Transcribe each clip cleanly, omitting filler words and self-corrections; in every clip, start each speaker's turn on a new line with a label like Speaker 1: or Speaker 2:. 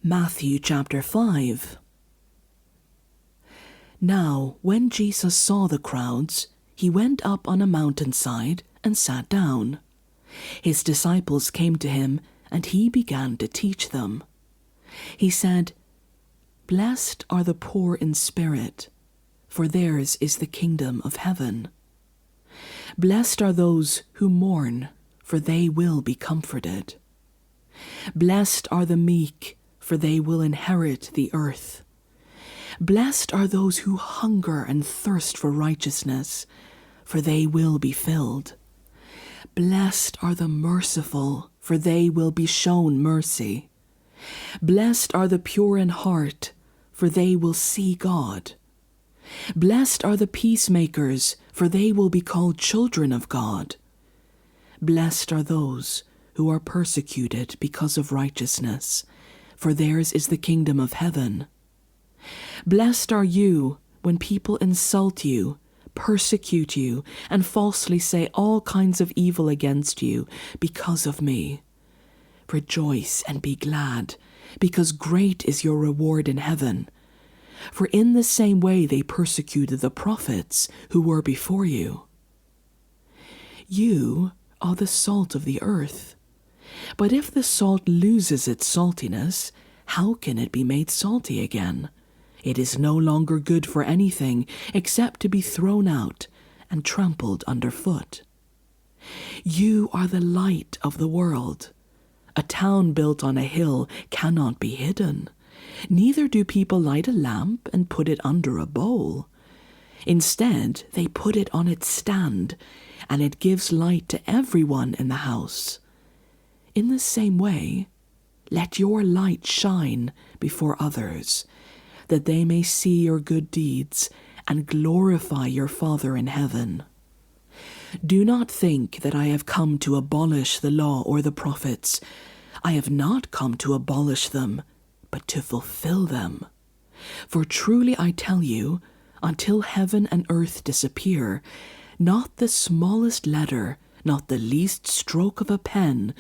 Speaker 1: Matthew chapter 5. Now, when Jesus saw the crowds, he went up on a mountainside and sat down. His disciples came to him, and he began to teach them. He said, "Blessed are the poor in spirit, for theirs is the kingdom of heaven. Blessed are those who mourn, for they will be comforted. Blessed are the meek, for they will inherit the earth. Blessed are those who hunger and thirst for righteousness, for they will be filled. Blessed are the merciful, for they will be shown mercy. Blessed are the pure in heart, for they will see God. Blessed are the peacemakers, for they will be called children of God. Blessed are those who are persecuted because of righteousness, for theirs is the kingdom of heaven. Blessed are you when people insult you, persecute you, and falsely say all kinds of evil against you because of me. Rejoice and be glad, because great is your reward in heaven. For in the same way they persecuted the prophets who were before you. You are the salt of the earth. But if the salt loses its saltiness, how can it be made salty again? It is no longer good for anything except to be thrown out and trampled underfoot. You are the light of the world. A town built on a hill cannot be hidden. Neither do people light a lamp and put it under a bowl. Instead, they put it on its stand, and it gives light to everyone in the house. In the same way, let your light shine before others, that they may see your good deeds and glorify your Father in heaven. Do not think that I have come to abolish the law or the prophets. I have not come to abolish them, but to fulfill them. For truly I tell you, until heaven and earth disappear, not the smallest letter, not the least stroke of a pen,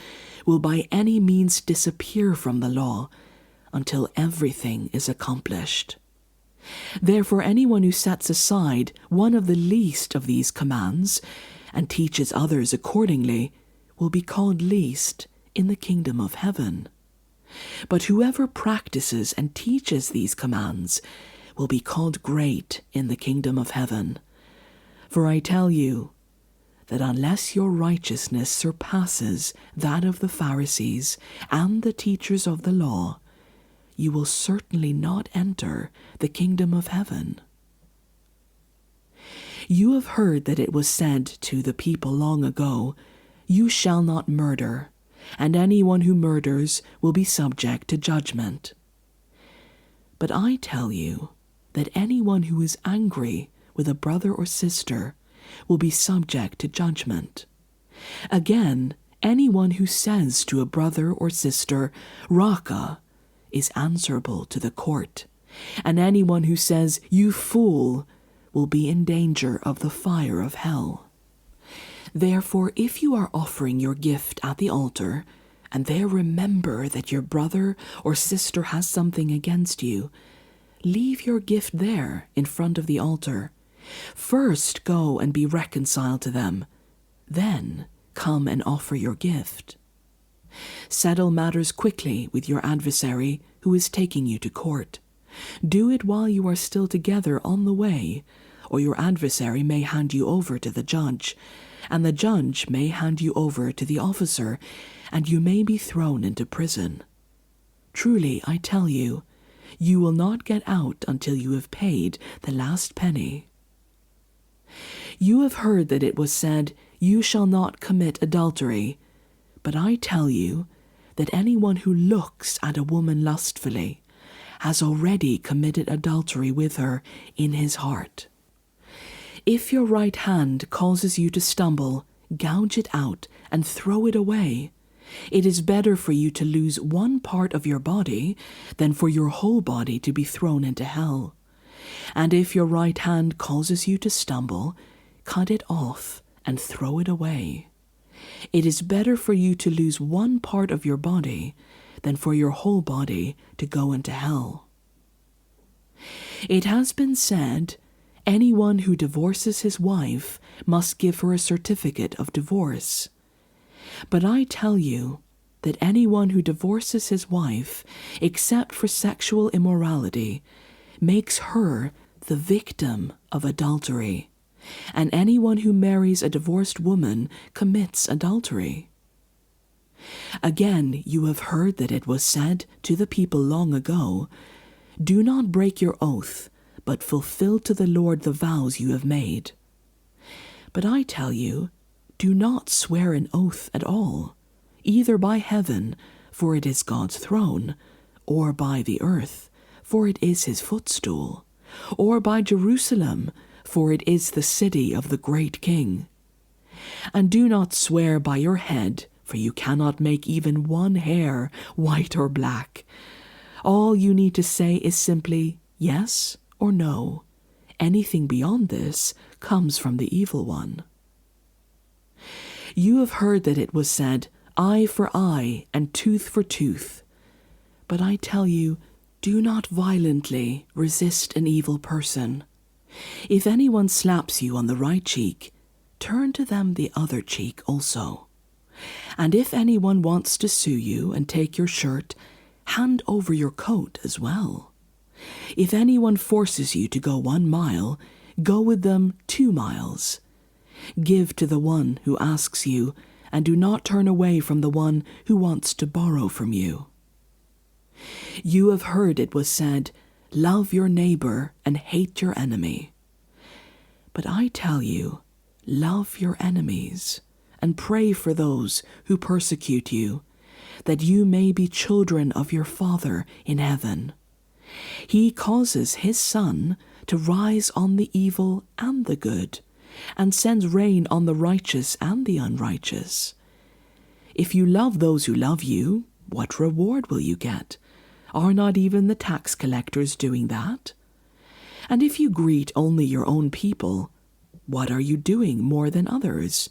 Speaker 1: will by any means disappear from the law, until everything is accomplished. Therefore anyone who sets aside one of the least of these commands, and teaches others accordingly, will be called least in the kingdom of heaven. But whoever practices and teaches these commands will be called great in the kingdom of heaven. For I tell you that unless your righteousness surpasses that of the Pharisees and the teachers of the law, you will certainly not enter the kingdom of heaven. You have heard that it was said to the people long ago, "You shall not murder, and anyone who murders will be subject to judgment." But I tell you that anyone who is angry with a brother or sister will be subject to judgment. Again, anyone who says to a brother or sister, "Raca," is answerable to the court, and anyone who says, "You fool," will be in danger of the fire of hell. Therefore, if you are offering your gift at the altar, and there remember that your brother or sister has something against you, leave your gift there in front of the altar. First go and be reconciled to them, then come and offer your gift. Settle matters quickly with your adversary who is taking you to court. Do it while you are still together on the way, or your adversary may hand you over to the judge, and the judge may hand you over to the officer, and you may be thrown into prison. Truly, I tell you, you will not get out until you have paid the last penny. You have heard that it was said, "You shall not commit adultery," but I tell you that anyone who looks at a woman lustfully has already committed adultery with her in his heart. If your right hand causes you to stumble, gouge it out and throw it away. It is better for you to lose one part of your body than for your whole body to be thrown into hell. And if your right hand causes you to stumble, cut it off and throw it away. It is better for you to lose one part of your body than for your whole body to go into hell. It has been said, anyone who divorces his wife must give her a certificate of divorce. But I tell you that anyone who divorces his wife, except for sexual immorality, makes her the victim of adultery, and anyone who marries a divorced woman commits adultery. Again, you have heard that it was said to the people long ago, "Do not break your oath, but fulfill to the Lord the vows you have made." But I tell you, do not swear an oath at all, either by heaven, for it is God's throne, or by the earth, for it is his footstool, or by Jerusalem, for it is the city of the great King. And do not swear by your head, for you cannot make even one hair white or black. All you need to say is simply yes or no. Anything beyond this comes from the evil one. You have heard that it was said, eye for eye and tooth for tooth. But I tell you, do not violently resist an evil person. If anyone slaps you on the right cheek, turn to them the other cheek also. And if anyone wants to sue you and take your shirt, hand over your coat as well. If anyone forces you to go 1 mile, go with them 2 miles. Give to the one who asks you, and do not turn away from the one who wants to borrow from you. You have heard it was said, love your neighbor and hate your enemy. But I tell you, love your enemies and pray for those who persecute you, that you may be children of your Father in heaven. He causes his sun to rise on the evil and the good, and sends rain on the righteous and the unrighteous. If you love those who love you, what reward will you get? Are not even the tax collectors doing that? And if you greet only your own people, what are you doing more than others?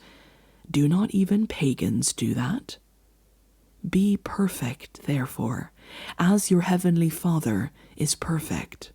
Speaker 1: Do not even pagans do that? Be perfect, therefore, as your heavenly Father is perfect.